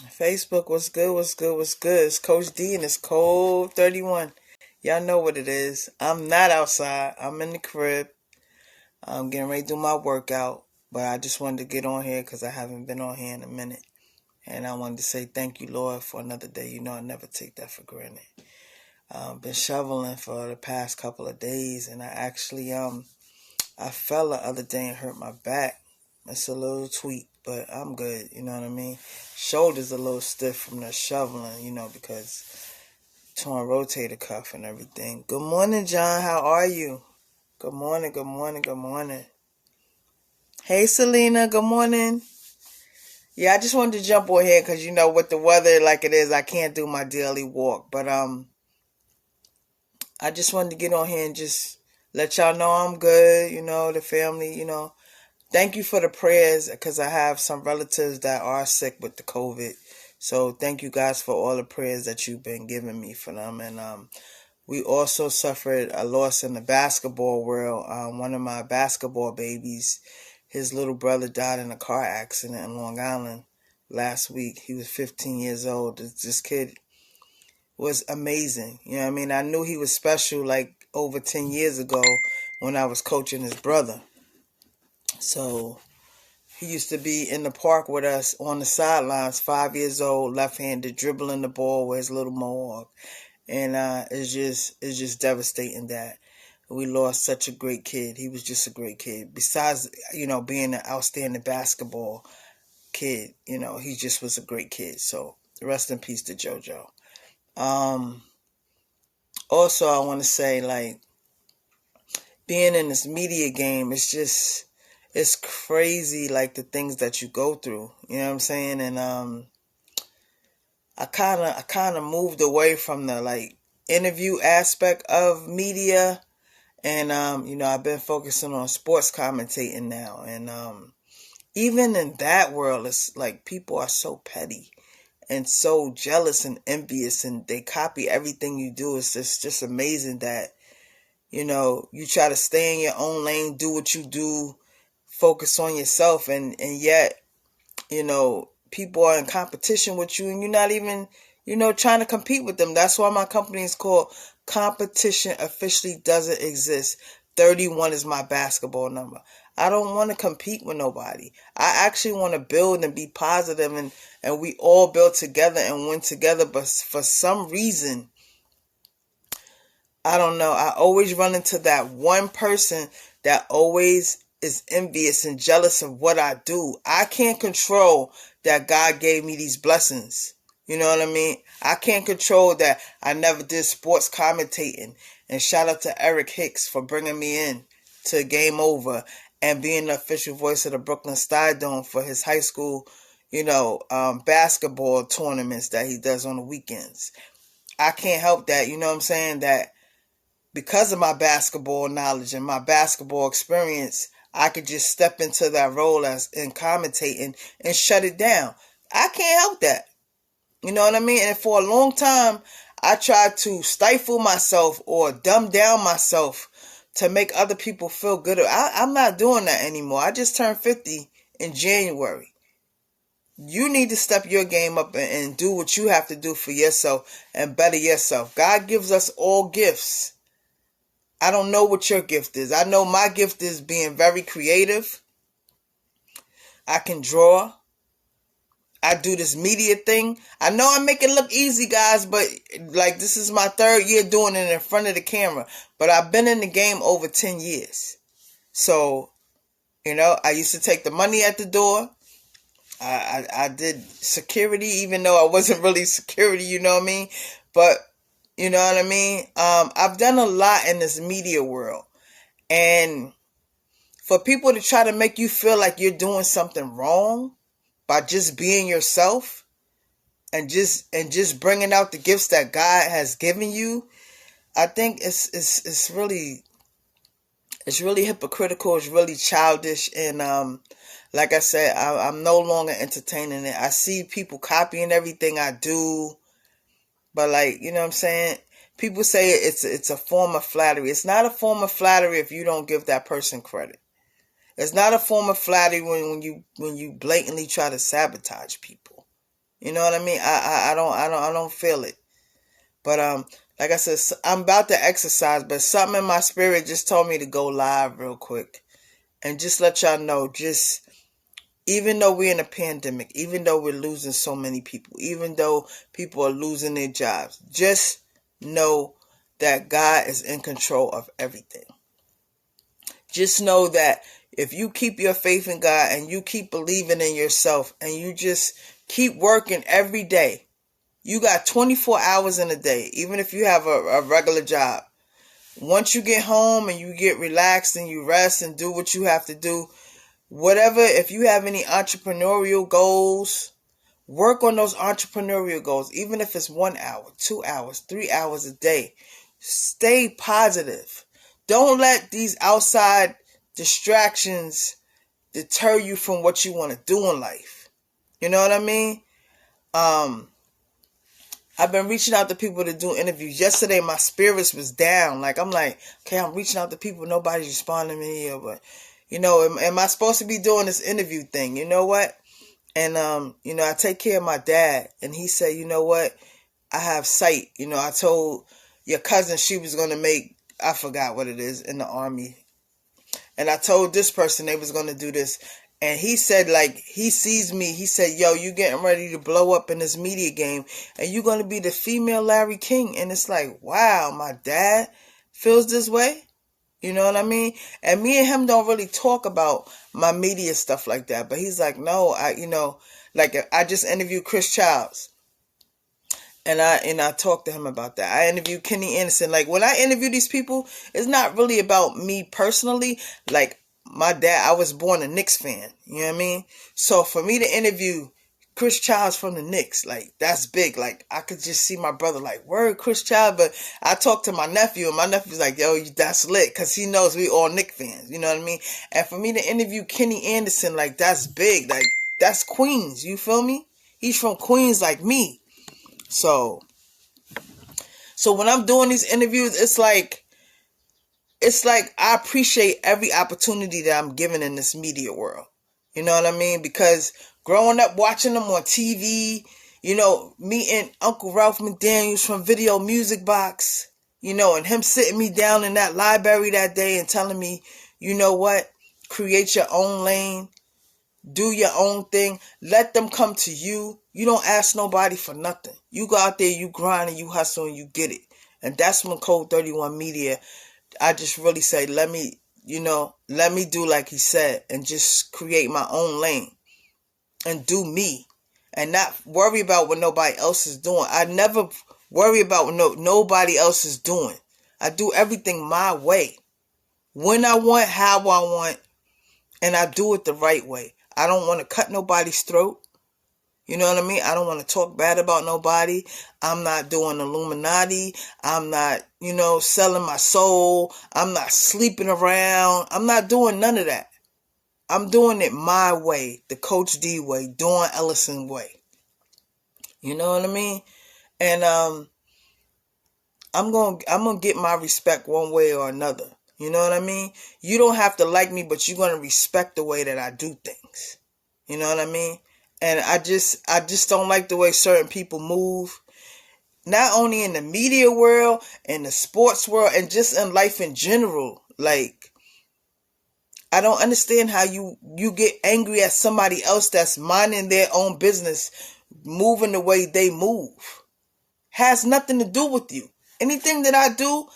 Facebook, what's good, what's good, what's good? It's Coach D and it's Cold 31. Y'all know what it is. I'm not outside. I'm in the crib. I'm getting ready to do my workout. But I just wanted to get on here because I haven't been on here in a minute. And I wanted to say thank you, Lord, for another day. You know I never take that for granted. I've been shoveling for the past couple of days. And I fell the other day and hurt my back. It's a little tweak, but I'm good, you know what I mean? Shoulders a little stiff from the shoveling, because torn rotator cuff and everything. Good morning, John. How are you? Good morning, good morning, good morning. Hey, Selena. Good morning. Yeah, I just wanted to jump on here because, with the weather like it is, I can't do my daily walk. But I just wanted to get on here and just let y'all know I'm good, the family, Thank you for the prayers because I have some relatives that are sick with the COVID. So thank you guys for all the prayers that you've been giving me for them. And we also suffered a loss in the basketball world. One of my basketball babies, his little brother died in a car accident in Long Island last week. He was 15 years old. This kid was amazing. You know what I mean? I knew he was special like over 10 years ago when I was coaching his brother. So he used to be in the park with us on the sidelines, 5 years old, left-handed, dribbling the ball with his little mohawk. And it's just devastating that we lost such a great kid. He was just a great kid. Besides, being an outstanding basketball kid, he just was a great kid. So rest in peace to JoJo. Also, I want to say, like, being in this media game, it's crazy, like, the things that you go through. You know what I'm saying? And I kind of moved away from the, like, interview aspect of media. And, I've been focusing on sports commentating now. And even in that world, it's like people are so petty and so jealous and envious, and they copy everything you do. It's just amazing that, you try to stay in your own lane, do what you do, focus on yourself, and yet, people are in competition with you and you're not even, trying to compete with them. That's why my company is called Competition Officially Doesn't Exist. 31 is my basketball number. I don't want to compete with nobody. I actually want to build and be positive, and we all build together and win together. But for some reason, I don't know, I always run into that one person that always is envious and jealous of what I do. I can't control that God gave me these blessings. You know what I mean? I can't control that I never did sports commentating. And shout out to Eric Hicks for bringing me in to Game Over and being the official voice of the Brooklyn Stardome for his high school, basketball tournaments that he does on the weekends. I can't help that, you know what I'm saying, that because of my basketball knowledge and my basketball experience, I could just step into that role as in commentating and shut it down. I can't help that. You know what I mean? And for a long time, I tried to stifle myself or dumb down myself to make other people feel good. I'm not doing that anymore. I just turned 50 in January. You need to step your game up and do what you have to do for yourself and better yourself. God gives us all gifts. I don't know what your gift is. I know my gift is being very creative. I can draw. I do this media thing. I know I make it look easy, guys, but like this is my third year doing it in front of the camera. But I've been in the game over 10 years. So, I used to take the money at the door. I did security, even though I wasn't really security, you know what I mean? But, you know what I mean? I've done a lot in this media world. And for people to try to make you feel like you're doing something wrong by just being yourself and just bringing out the gifts that God has given you, I think it's really hypocritical. It's really childish, and like I said, I'm no longer entertaining it. I see people copying everything I do, but like, you know what I'm saying? People say it's a form of flattery. It's not a form of flattery if you don't give that person credit. It's not a form of flattery when you blatantly try to sabotage people. You know what I mean? I don't feel it. But like I said, I'm about to exercise, but something in my spirit just told me to go live real quick and just let y'all know, just even though we're in a pandemic, even though we're losing so many people, even though people are losing their jobs, just know that God is in control of everything. Just know that if you keep your faith in God and you keep believing in yourself and you just keep working every day, you got 24 hours in a day, even if you have a regular job. Once you get home and you get relaxed and you rest and do what you have to do, whatever, if you have any entrepreneurial goals, work on those entrepreneurial goals, even if it's 1 hour, 2 hours, 3 hours a day. Stay positive. Don't let these outside distractions deter you from what you want to do in life. You know what I mean? I've been reaching out to people to do interviews. Yesterday, my spirits was down. Like, I'm like, okay, I'm reaching out to people. Nobody's responding to me. But, you know, am I supposed to be doing this interview thing? You know what? And, you know, I take care of my dad. And he said, you know what? I have sight. You know, I told your cousin she was going to make, I forgot what it is, in the Army. And I told this person they was going to do this. And he said, like, he sees me. He said, yo, you getting ready to blow up in this media game. And you're going to be the female Larry King. And it's like, wow, my dad feels this way. You know what I mean? And me and him don't really talk about my media stuff like that. But he's like, no, I just interviewed Chris Childs. And I talked to him about that. I interviewed Kenny Anderson. Like, when I interview these people, it's not really about me personally. Like, my dad, I was born a Knicks fan. You know what I mean? So for me to interview Chris Childs from the Knicks, like, that's big. Like, I could just see my brother like, word, Chris Childs. But I talked to my nephew, and my nephew's like, yo, that's lit. Because he knows we all Knicks fans. You know what I mean? And for me to interview Kenny Anderson, like, that's big. Like, that's Queens. You feel me? He's from Queens like me. So when I'm doing these interviews, it's like I appreciate every opportunity that I'm given in this media world. You know what I mean? Because growing up watching them on TV, you know, meeting Uncle Ralph McDaniels from Video Music Box, you know, and him sitting me down in that library that day and telling me, you know what, create your own lane. Do your own thing. Let them come to you. You don't ask nobody for nothing. You go out there, you grind, and you hustle, and you get it. And that's when Code 31 Media, I just really say, let me do like he said, and just create my own lane and do me and not worry about what nobody else is doing. I never worry about what nobody else is doing. I do everything my way, when I want, how I want, and I do it the right way. I don't want to cut nobody's throat. You know what I mean? I don't want to talk bad about nobody. I'm not doing Illuminati. I'm not, selling my soul. I'm not sleeping around. I'm not doing none of that. I'm doing it my way, the Coach D way, Dawn Ellison way. You know what I mean? And I'm gonna get my respect one way or another. You know what I mean? You don't have to like me, but you're gonna respect the way that I do things. You know what I mean? And I just don't like the way certain people move. Not only in the media world, in the sports world, and just in life in general. Like, I don't understand how you get angry at somebody else that's minding their own business, moving the way they move. Has nothing to do with you. Anything that I do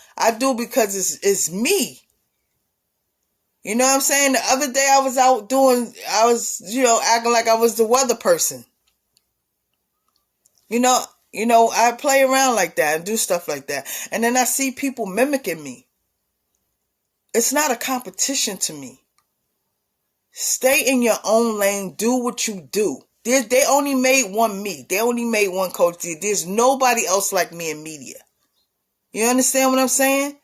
because it's me. You know what I'm saying? The other day I was acting like I was the weather person. I play around like that and do stuff like that. And then I see people mimicking me. It's not a competition to me. Stay in your own lane. Do what you do. They only made one me. They only made one Coach D. There's nobody else like me in media. You understand what I'm saying?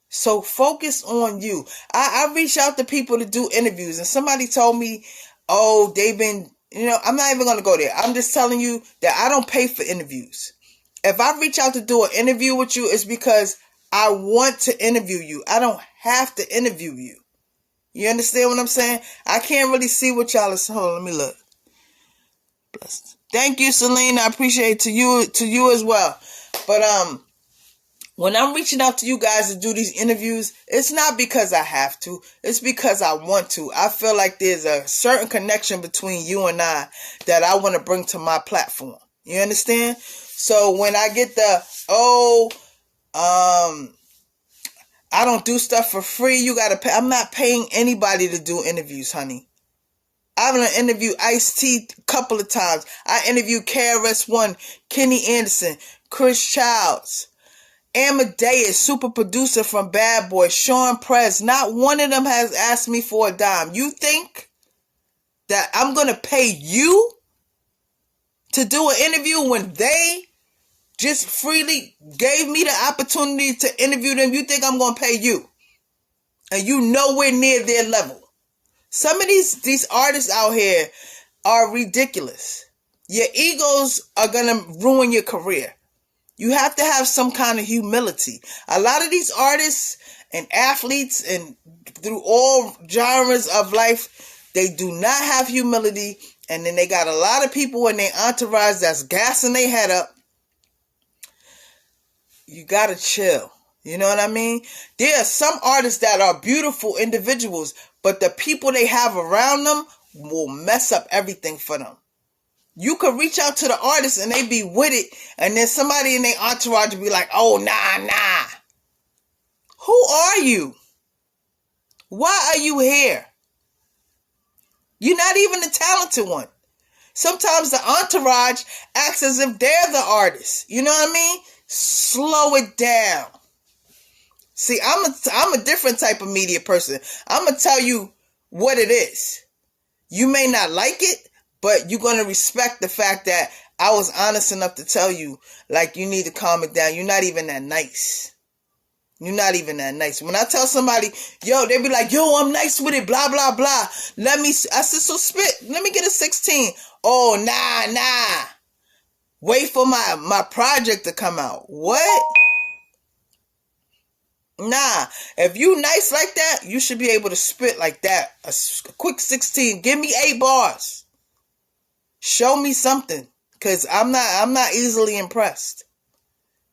So focus on you. I reach out to people to do interviews, and somebody told me, oh, they've been, I'm not even going to go there. I'm just telling you that I don't pay for interviews. If I reach out to do an interview with you, it's because I want to interview you. I don't have to interview you. You understand what I'm saying? I can't really see what y'all are saying. Hold on, let me look. Thank you, Celine. I appreciate to you as well. But when I'm reaching out to you guys to do these interviews, it's not because I have to. It's because I want to. I feel like there's a certain connection between you and I that I want to bring to my platform. You understand? So when I get I don't do stuff for free, you gotta pay. I'm not paying anybody to do interviews, honey. I've interviewed Ice-T a couple of times. I interviewed KRS-One, Kenny Anderson, Chris Childs, Amadeus, super producer from Bad Boy, Sean Prez. Not one of them has asked me for a dime. You think that I'm going to pay you to do an interview when they just freely gave me the opportunity to interview them? You think I'm going to pay you? And you nowhere near their level. Some of these artists out here are ridiculous. Your egos are going to ruin your career. You have to have some kind of humility. A lot of these artists and athletes and through all genres of life, they do not have humility. And then they got a lot of people in their entourage that's gassing their head up. You got to chill. You know what I mean? There are some artists that are beautiful individuals, but the people they have around them will mess up everything for them. You could reach out to the artist and they be with it, and then somebody in their entourage will be like, oh, nah. Who are you? Why are you here? You're not even the talented one. Sometimes the entourage acts as if they're the artist. You know what I mean? Slow it down. See, I'm a different type of media person. I'm going to tell you what it is. You may not like it, but you're going to respect the fact that I was honest enough to tell you, like, you need to calm it down. You're not even that nice. You're not even that nice. When I tell somebody, yo, they be like, yo, I'm nice with it, blah, blah, blah. I said, so spit. Let me get a 16. Oh, nah. Wait for my project to come out. What? Nah, if you nice like that, you should be able to spit like that. A quick 16. Give me 8 bars. Show me something. Cause I'm not easily impressed.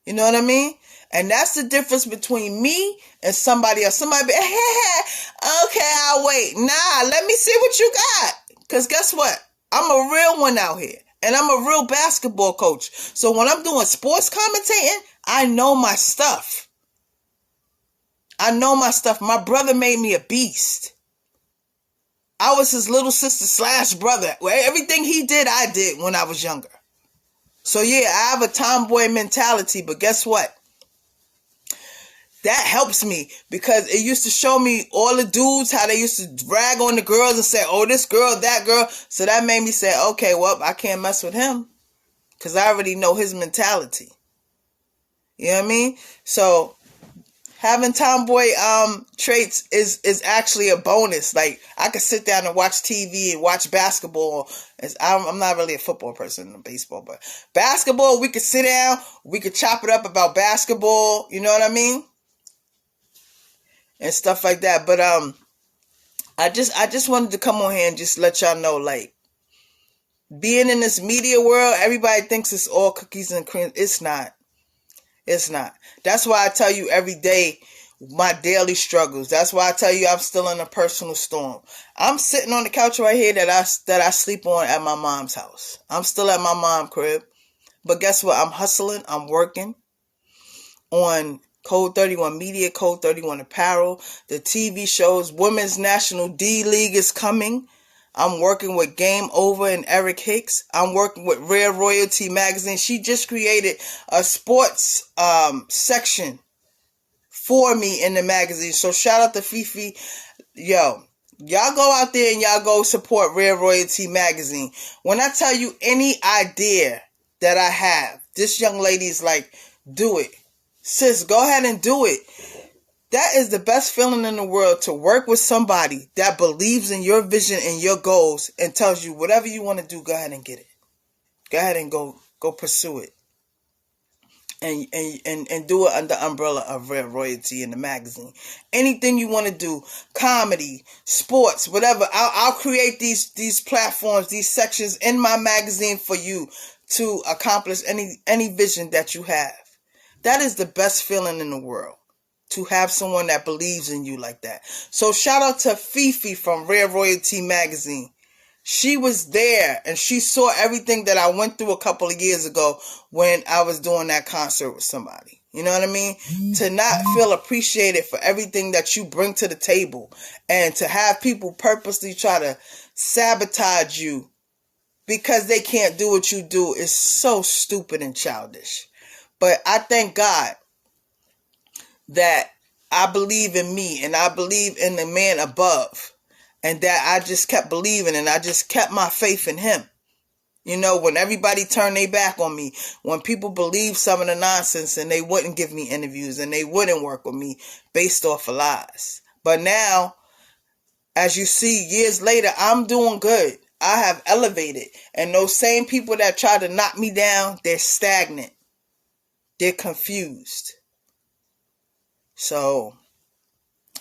You know what I mean? And that's the difference between me and somebody else. Somebody be, okay, I'll wait. Nah, let me see what you got. Cause guess what? I'm a real one out here. And I'm a real basketball coach. So when I'm doing sports commentating, I know my stuff. I know my stuff. My brother made me a beast. I was his little sister / brother. Everything he did, I did when I was younger. So yeah, I have a tomboy mentality, but guess what? That helps me because it used to show me all the dudes, how they used to drag on the girls and say, oh, this girl, that girl. So that made me say, okay, well, I can't mess with him because I already know his mentality. You know what I mean? So having tomboy traits is actually a bonus. Like, I could sit down and watch TV and watch basketball. I'm not really a football person in baseball, but basketball, we could sit down, we could chop it up about basketball, you know what I mean? And stuff like that. But I just wanted to come on here and just let y'all know, like, being in this media world, everybody thinks it's all cookies and cream. It's not. It's not. That's why I tell you every day my daily struggles. That's why I tell you I'm still in a personal storm. I'm sitting on the couch right here that I sleep on at my mom's house. I'm still at my mom's crib. But guess what? I'm hustling. I'm working on Code 31 Media, Code 31 Apparel, the TV shows. Women's National D League is coming. I'm working with Game Over and Eric Hicks. I'm working with Rare Royalty Magazine. She just created a sports section for me in the magazine. So shout out to Fifi. Yo, y'all go out there and y'all go support Rare Royalty Magazine. When I tell you any idea that I have, this young lady's like, do it. Sis, go ahead and do it. That is the best feeling in the world, to work with somebody that believes in your vision and your goals and tells you whatever you want to do, go ahead and get it. Go ahead and go pursue it. and do it under umbrella of Rare Royalty in the magazine. Anything you want to do, comedy, sports, whatever. I'll create these platforms, these sections in my magazine for you to accomplish any vision that you have. That is the best feeling in the world, to have someone that believes in you like that. So shout out to Fifi from Rare Royalty magazine. She was there and she saw everything that I went through a couple of years ago when I was doing that concert with somebody. You know what I mean? To not feel appreciated for everything that you bring to the table, and to have people purposely try to sabotage you because they can't do what you do is so stupid and childish. But I thank God that I believe in me and I believe in the man above. And that I just kept believing and I just kept my faith in him. You know, when everybody turned their back on me, when people believed some of the nonsense and they wouldn't give me interviews and they wouldn't work with me based off of lies. But now, as you see, years later, I'm doing good. I have elevated. And those same people that try to knock me down, they're stagnant. They're confused. So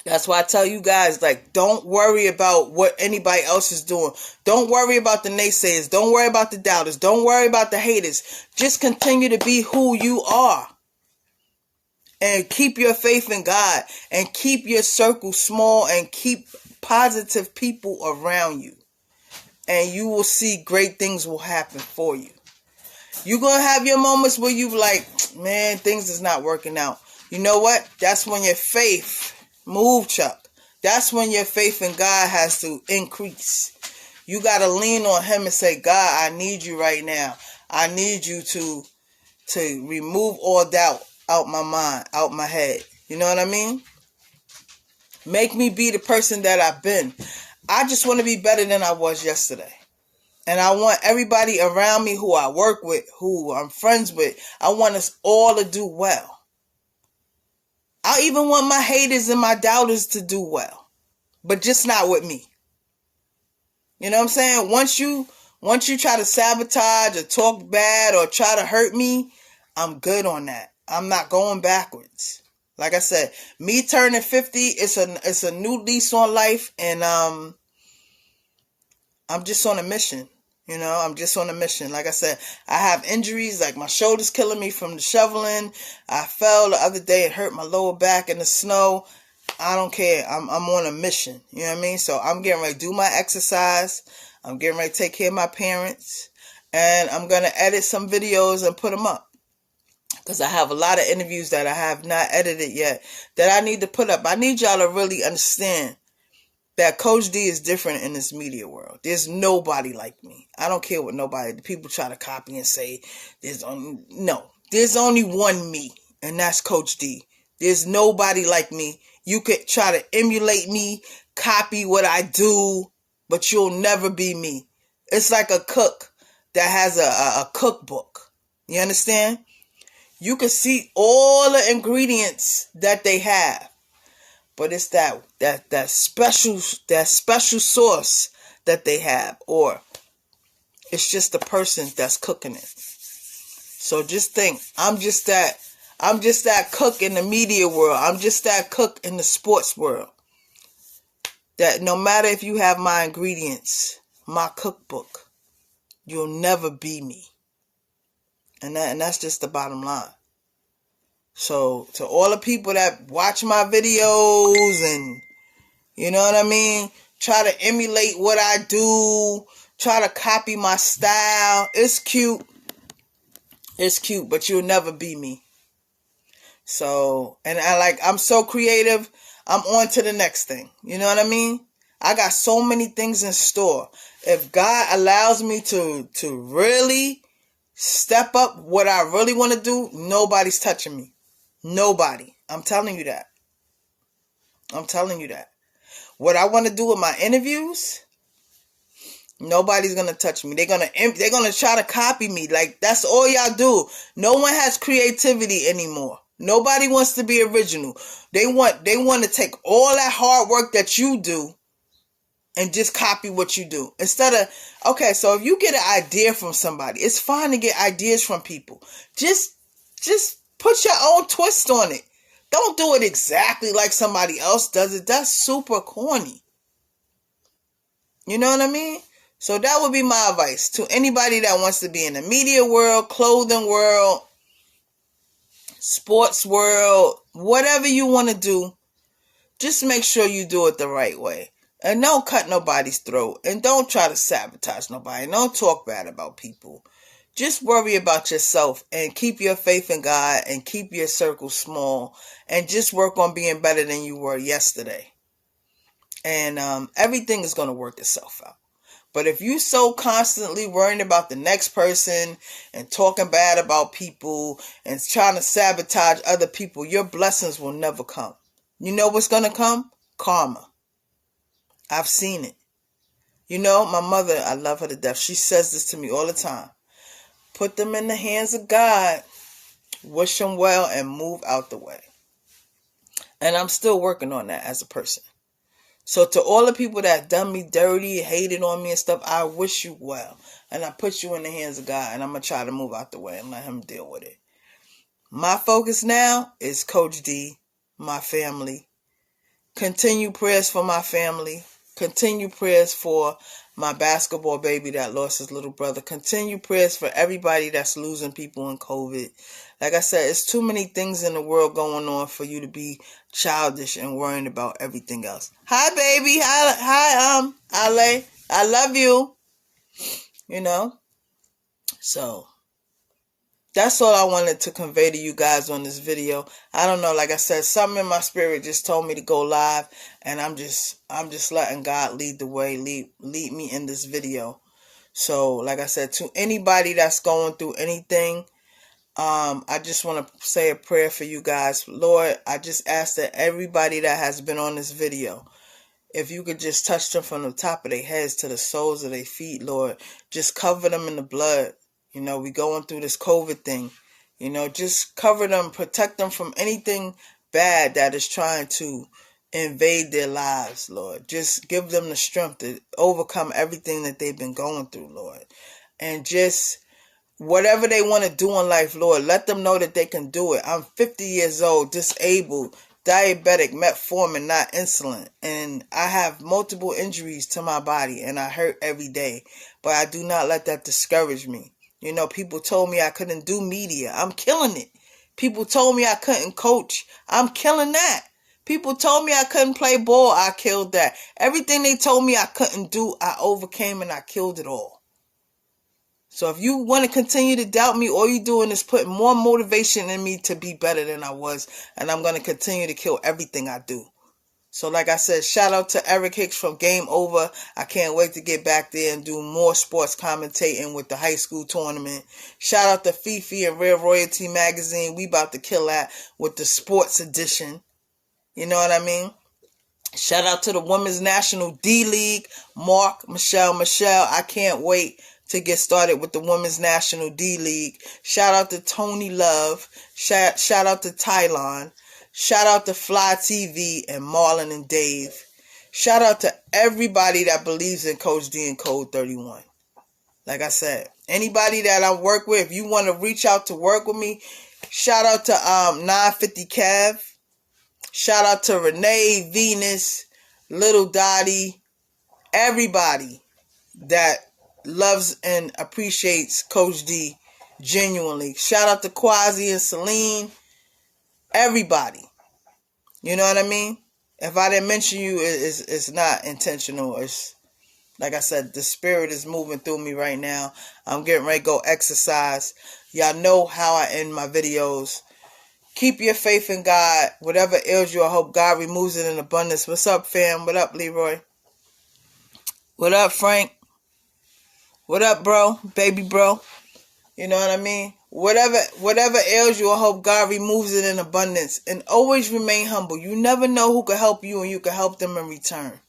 that's why I tell you guys, like, don't worry about what anybody else is doing. Don't worry about the naysayers. Don't worry about the doubters. Don't worry about the haters. Just continue to be who you are. And keep your faith in God. And keep your circle small. And keep positive people around you. And you will see great things will happen for you. You're going to have your moments where you're like, man, things is not working out. You know what? That's when your faith move, Chuck. That's when your faith in God has to increase. You got to lean on him and say, God, I need you right now. I need you to remove all doubt out my mind, out my head. You know what I mean? Make me be the person that I've been. I just want to be better than I was yesterday. And I want everybody around me who I work with, who I'm friends with, I want us all to do well. I even want my haters and my doubters to do well, but just not with me. You know what I'm saying? Once you try to sabotage or talk bad or try to hurt me, I'm good on that. I'm not going backwards. Like I said, me turning 50, it's a new lease on life, and I'm just on a mission. You know, I'm just on a mission. Like I said, I have injuries, like my shoulder's killing me from the shoveling. I fell the other day and hurt my lower back in the snow. I don't care. I'm on a mission. You know what I mean? So I'm getting ready to do my exercise. I'm getting ready to take care of my parents. And I'm going to edit some videos and put them up. Because I have a lot of interviews that I have not edited yet that I need to put up. I need y'all to really understand that Coach D is different in this media world. There's nobody like me. I don't care what nobody, people try to copy and say, there's only one me, and that's Coach D. There's nobody like me. You could try to emulate me, copy what I do, but you'll never be me. It's like a cook that has a cookbook. You understand? You can see all the ingredients that they have. But it's that special sauce that they have, or it's just the person that's cooking it. So just think, I'm just that cook in the media world. I'm just that cook in the sports world. That no matter if you have my ingredients, my cookbook, you'll never be me. And that's just the bottom line. So, to all the people that watch my videos and, you know what I mean, try to emulate what I do, try to copy my style, it's cute. It's cute, but you'll never be me. So, and I'm so creative, I'm on to the next thing. You know what I mean? I got so many things in store. If God allows me to really step up what I really want to do, nobody's touching me. Nobody. I'm telling you that. I'm telling you that. What I want to do with my interviews, nobody's going to touch me. They're going to try to copy me. Like, that's all y'all do. No one has creativity anymore. Nobody wants to be original. They want to take all that hard work that you do and just copy what you do. Instead of, okay, so if you get an idea from somebody, it's fine to get ideas from people. Just Put your own twist on it. Don't do it exactly like somebody else does it. That's super corny. You know what I mean? So that would be my advice to anybody that wants to be in the media world, clothing world, sports world, whatever you want to do. Just make sure you do it the right way. And don't cut nobody's throat. And don't try to sabotage nobody. Don't talk bad about people. Just worry about yourself and keep your faith in God and keep your circle small. And just work on being better than you were yesterday. And everything is going to work itself out. But if you so constantly worrying about the next person and talking bad about people and trying to sabotage other people, your blessings will never come. You know what's going to come? Karma. I've seen it. You know, my mother, I love her to death. She says this to me all the time. Put them in the hands of God. Wish them well and move out the way. And I'm still working on that as a person. So to all the people that done me dirty, hated on me and stuff, I wish you well. And I put you in the hands of God. And I'm going to try to move out the way and let him deal with it. My focus now is Coach D. My family. Continue prayers for my family. Continue prayers for my basketball baby that lost his little brother. Continue prayers for everybody that's losing people in COVID. Like I said, it's too many things in the world going on for you to be childish and worrying about everything else. Hi, baby. Hi, Ale. I love you. You know? So that's all I wanted to convey to you guys on this video. I don't know, like I said, something in my spirit just told me to go live, and I'm just letting God lead the way, lead me in this video. So, like I said, to anybody that's going through anything, I just want to say a prayer for you guys. Lord, I just ask that everybody that has been on this video, if you could just touch them from the top of their heads to the soles of their feet, Lord, just cover them in the blood. You know, we going through this COVID thing. You know, just cover them, protect them from anything bad that is trying to invade their lives, Lord. Just give them the strength to overcome everything that they've been going through, Lord. And just whatever they want to do in life, Lord, let them know that they can do it. I'm 50 years old, disabled, diabetic, metformin, not insulin. And I have multiple injuries to my body and I hurt every day. But I do not let that discourage me. You know, people told me I couldn't do media. I'm killing it. People told me I couldn't coach. I'm killing that. People told me I couldn't play ball. I killed that. Everything they told me I couldn't do, I overcame and I killed it all. So if you want to continue to doubt me, all you're doing is putting more motivation in me to be better than I was. And I'm going to continue to kill everything I do. So like I said, shout out to Eric Hicks from Game Over. I can't wait to get back there and do more sports commentating with the high school tournament. Shout out to Fifi and Real Royalty Magazine. We about to kill that with the sports edition. You know what I mean? Shout out to the Women's National D-League. Mark, Michelle. I can't wait to get started with the Women's National D-League. Shout out to Tony Love. Shout out to Tylon. Shout out to Fly TV and Marlon and Dave. Shout out to everybody that believes in Coach D and Code 31. Like I said, anybody that I work with, if you want to reach out to work with me, shout out to 950 Cav. Shout out to Renee, Venus, Little Dottie, everybody that loves and appreciates Coach D genuinely. Shout out to Quasi and Celine. Everybody. You know what I mean? If I didn't mention you, it's not intentional. It's like I said, the spirit is moving through me right now. I'm getting ready to go exercise. Y'all know how I end my videos. Keep your faith in God. Whatever ails you, I hope God removes it in abundance. What's up, fam? What up, Leroy? What up, Frank? What up, bro? Baby bro? You know what I mean? Whatever ails you, I hope God removes it in abundance. And always remain humble. You never know who can help you and you can help them in return.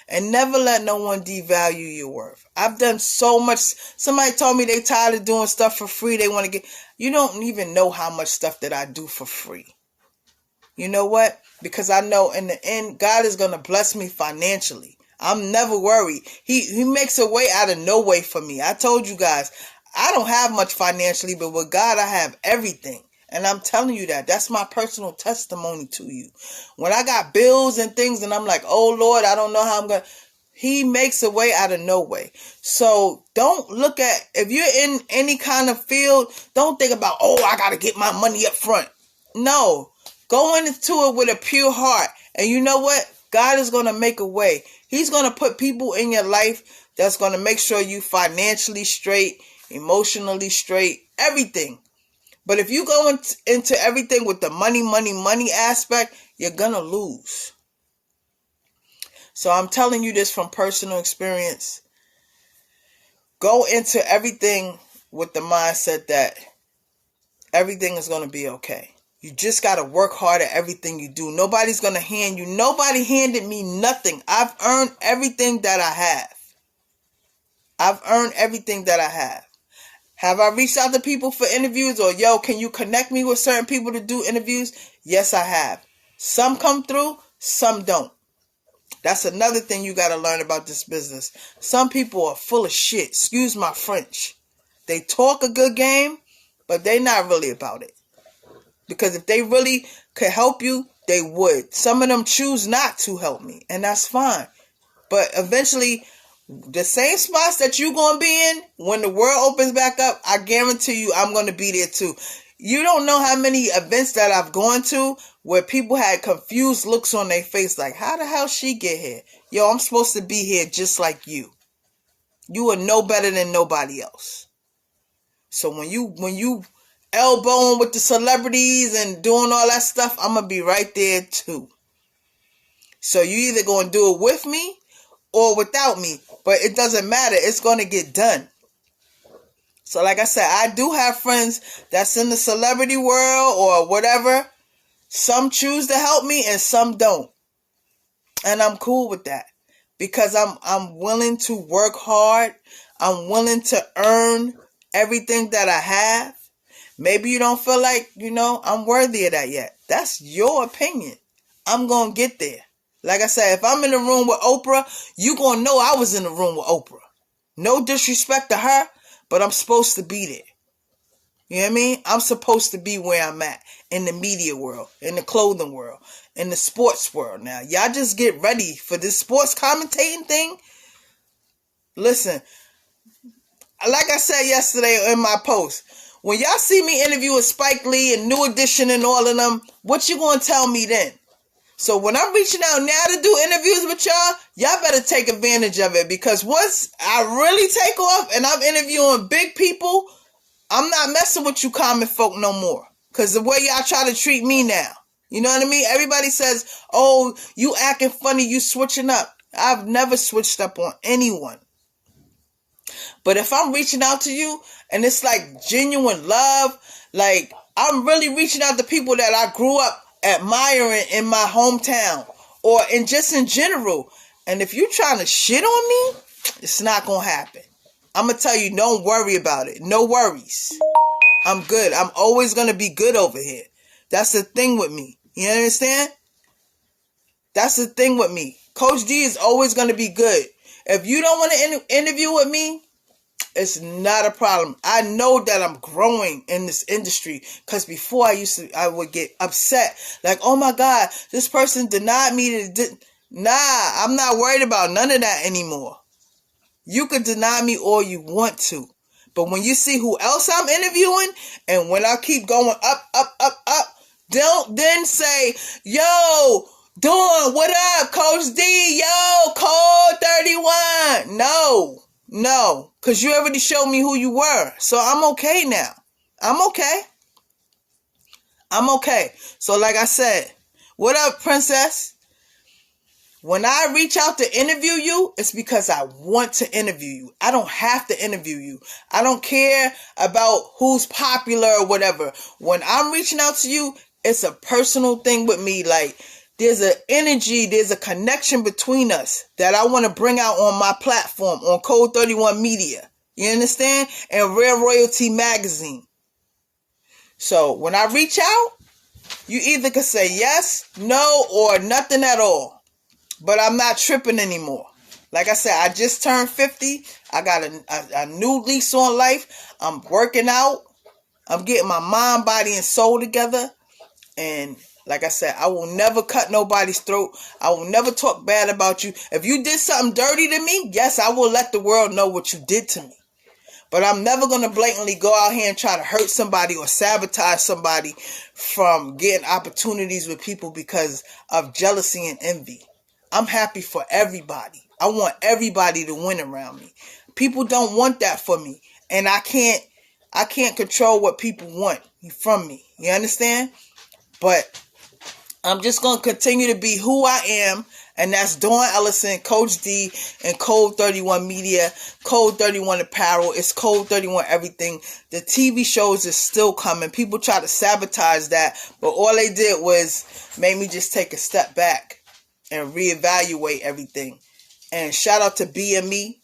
And never let no one devalue your worth. I've done so much. Somebody told me they tired of doing stuff for free. They want to get... You don't even know how much stuff that I do for free. You know what? Because I know in the end, God is going to bless me financially. I'm never worried. He makes a way out of no way for me. I told you guys, I don't have much financially, but with God, I have everything. And I'm telling you that. That's my personal testimony to you. When I got bills and things and I'm like, oh Lord, I don't know how I'm going to. He makes a way out of no way. So don't look at, if you're in any kind of field, don't think about, oh, I got to get my money up front. No. Go into it with a pure heart. And you know what? God is going to make a way. He's going to put people in your life that's going to make sure you financially straight, emotionally straight, everything. But if you go into everything with the money aspect, you're going to lose. So I'm telling you this from personal experience. Go into everything with the mindset that everything is going to be okay. You just got to work hard at everything you do. Nobody's going to hand you. Nobody handed me nothing. I've earned everything that I have. I've earned everything that I have. Have I reached out to people for interviews or, yo, can you connect me with certain people to do interviews? Yes, I have. Some come through, some don't. That's another thing you got to learn about this business. Some people are full of shit. Excuse my French. They talk a good game, but they not really about it. Because if they really could help you, they would. Some of them choose not to help me, and that's fine. But eventually, the same spots that you're going to be in, when the world opens back up, I guarantee you I'm going to be there too. You don't know how many events that I've gone to where people had confused looks on their face like, how the hell she get here? Yo, I'm supposed to be here just like you. You are no better than nobody else. So when you elbowing with the celebrities and doing all that stuff, I'm going to be right there too. So you either going to do it with me or without me. But it doesn't matter. It's going to get done. So like I said, I do have friends that's in the celebrity world or whatever. Some choose to help me and some don't. And I'm cool with that. Because I'm willing to work hard. I'm willing to earn everything that I have. Maybe you don't feel like, I'm worthy of that yet. That's your opinion. I'm going to get there. Like I said, if I'm in the room with Oprah, you going to know I was in the room with Oprah. No disrespect to her, but I'm supposed to be there. You know what I mean? I'm supposed to be where I'm at in the media world, in the clothing world, in the sports world. Now, y'all just get ready for this sports commentating thing. Listen, like I said yesterday in my post, when y'all see me interviewing Spike Lee and New Edition and all of them, what you going to tell me then? So when I'm reaching out now to do interviews with y'all better take advantage of it. Because once I really take off and I'm interviewing big people, I'm not messing with you common folk no more. Because the way y'all try to treat me now. You know what I mean? Everybody says, oh, you acting funny, you switching up. I've never switched up on anyone. But if I'm reaching out to you and it's like genuine love, like I'm really reaching out to people that I grew up admiring in my hometown or in general. And if you're trying to shit on me, it's not going to happen. I'm going to tell you, don't worry about it. No worries. I'm good. I'm always going to be good over here. That's the thing with me. You understand? That's the thing with me. Coach D is always going to be good. If you don't want to interview with me, it's not a problem. I know that I'm growing in this industry because before I would get upset. Like, oh my God, this person denied me. Nah, I'm not worried about none of that anymore. You could deny me all you want to. But when you see who else I'm interviewing, and when I keep going up, don't then say, yo, Dawn, what up, Coach D? Yo, Code 31. No, because you already showed me who you were. So I'm okay now. I'm okay. So like I said, what up, princess? When I reach out to interview you, it's because I want to interview you. I don't have to interview you. I don't care about who's popular or whatever. When I'm reaching out to you, it's a personal thing with me. Like, there's an energy, there's a connection between us that I want to bring out on my platform, on Code 31 Media. You understand? And Rare Royalty Magazine. So when I reach out, you either can say yes, no, or nothing at all. But I'm not tripping anymore. Like I said, I just turned 50. I got a new lease on life. I'm working out. I'm getting my mind, body, and soul together. And like I said, I will never cut nobody's throat. I will never talk bad about you. If you did something dirty to me, yes, I will let the world know what you did to me. But I'm never going to blatantly go out here and try to hurt somebody or sabotage somebody from getting opportunities with people because of jealousy and envy. I'm happy for everybody. I want everybody to win around me. People don't want that for me. And I can't control what people want from me. You understand? But I'm just going to continue to be who I am. And that's Dawn Ellison, Coach D, and Code 31 Media, Code 31 Apparel. It's Code 31 everything. The TV shows is still coming. People try to sabotage that. But all they did was make me just take a step back and reevaluate everything. And shout out to BME.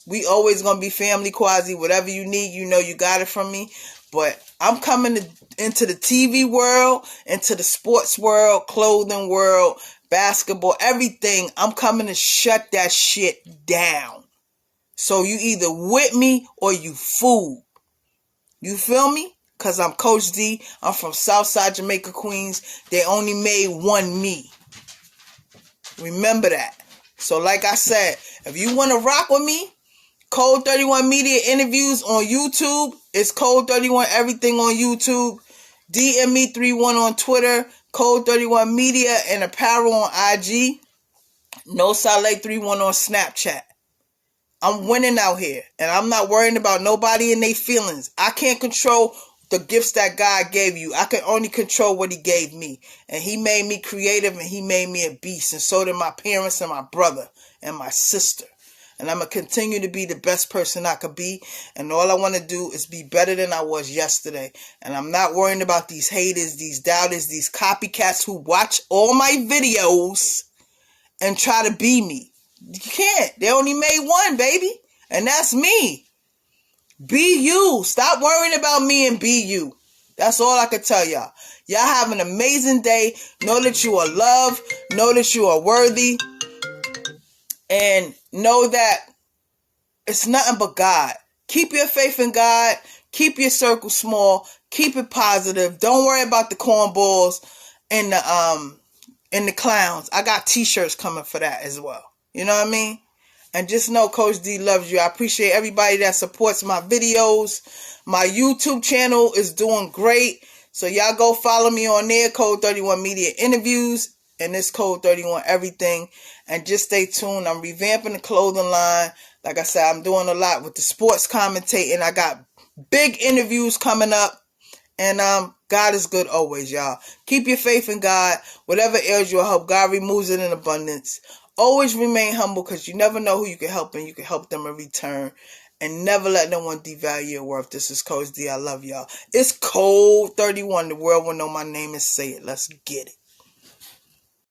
We always going to be family, Quasi. Whatever you need, you know you got it from me. But I'm coming into the TV world, into the sports world, clothing world, basketball, everything. I'm coming to shut that shit down. So you either with me or you fool. You feel me? Because I'm Coach D. I'm from Southside Jamaica, Queens. They only made one me. Remember that. So like I said, if you want to rock with me, Code 31 Media interviews on YouTube. It's Code 31 everything on YouTube. DM me 31 on Twitter. Code 31 Media and Apparel on IG. No Saleh 31 on Snapchat. I'm winning out here. And I'm not worrying about nobody and their feelings. I can't control the gifts that God gave you. I can only control what he gave me. And he made me creative and he made me a beast. And so did my parents and my brother and my sister. And I'm going to continue to be the best person I could be. And all I want to do is be better than I was yesterday. And I'm not worrying about these haters, these doubters, these copycats who watch all my videos and try to be me. You can't. They only made one, baby. And that's me. Be you. Stop worrying about me and be you. That's all I can tell y'all. Y'all have an amazing day. Know that you are loved. Know that you are worthy. And know that it's nothing but God. Keep your faith in God. Keep your circle small. Keep it positive. Don't worry about the cornballs and the clowns. I got t-shirts coming for that as well. You know what I mean? And just know Coach D loves you. I appreciate everybody that supports my videos. My YouTube channel is doing great. So y'all go follow me on there. Code 31 Media Interviews. And it's Code 31 Everything. And just stay tuned. I'm revamping the clothing line. Like I said, I'm doing a lot with the sports commentating. I got big interviews coming up. And God is good always, y'all. Keep your faith in God. Whatever ails you, I hope God removes it in abundance. Always remain humble because you never know who you can help and you can help them in return. And never let no one devalue your worth. This is Coach D. I love y'all. It's Code 31. The world will know my name and say it. Let's get it.